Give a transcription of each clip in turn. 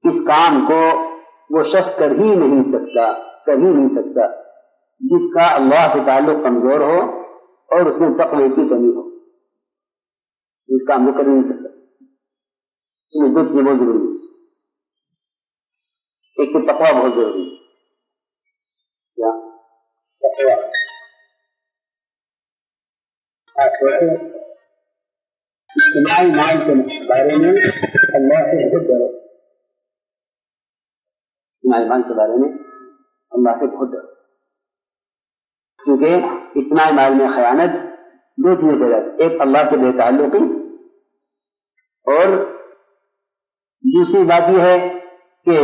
اس کام کو وہ شخص کر ہی نہیں سکتا جس کا اللہ سے تعلق کمزور ہو اور اس میں تقوی کی کمی ہو. اس کام کو کر ہی نہیں سکتا. یہ دو چیزیں بہت ضروری ہے. ایک تو تقوی بہت ضروری ہے. کیا تقوی؟ اجتماعی مال کے بارے میں اللہ سے بہت ڈرو. اجتماعی مال کے بارے میں اللہ سے بہت ڈرو، کیونکہ اجتماعی مال میں خیانت دو چیزیں پیدا کرتی. ایک اللہ سے بے تعلقی، اور دوسری بات یہ ہے کہ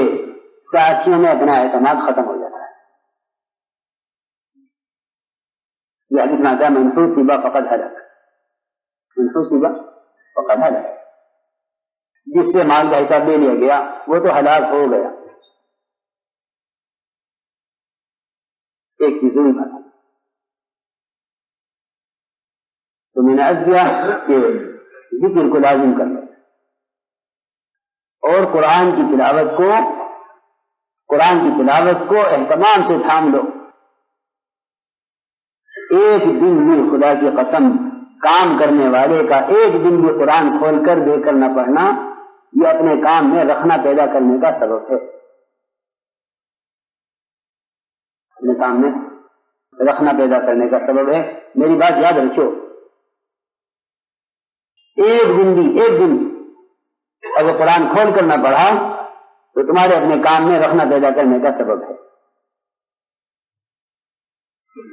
ساتھیوں میں اپنا اعتماد ختم ہو جاتا ہے. یہ حدیث میں آتا ہے من حوصب فقد ہلک. من حوصب فقد ہلک. جس سے مال کا حساب دے لیا گیا وہ تو ہلاک ہو گیا. ایک چیز نہیں پتا. تو میں نے عرض کیا کہ ذکر کو لازم کر لو اور قرآن کی تلاوت کو اہتمام سے تھام لو. ایک دن بھی خدا کی قسم کام کرنے والے کا ایک دن بھی قرآن کھول کر دے کر نہ پڑھنا، یہ اپنے کام میں رخنا پیدا کرنے کا سبب ہے. اپنے کام میں رخنا پیدا کرنے کا سبب ہے. میری بات یاد رکھو، ایک دن اگر قرآن کھول کر نہ پڑھا تو تمہارے اپنے کام میں رخنا پیدا کرنے کا سبب ہے.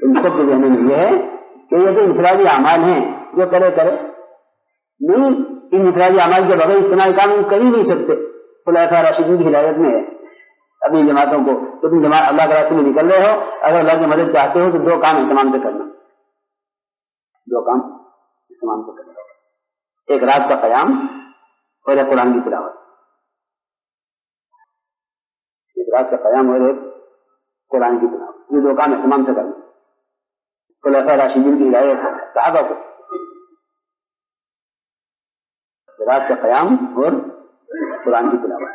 ان سب کے ذہن میں یہ ہے کہ یہ تو انفرادی اعمال ہیں، جو کرے نہیں. ان انفرادی اعمال کے بغیر اجتماعی کام کر ہی نہیں سکتے. خلفاء راشدین کی ہدایت میں ہے اپنی جماعتوں کو کہ تم جماعت اللہ کے راستے میں نکل رہے ہو، اگر اللہ کی مدد چاہتے ہو تو دو کام اہتمام سے کرنا. ایک رات کا قیام اور ایک قرآن کی تلاوت. ایک رات کا قیام اور ایک قرآن کی تلاوت، یہ دو کام اہتمام سے کرنا. خلفاء راشدین کی ہدایت صحابہ کو رات کا قیام اور قرآن کی تلاوت.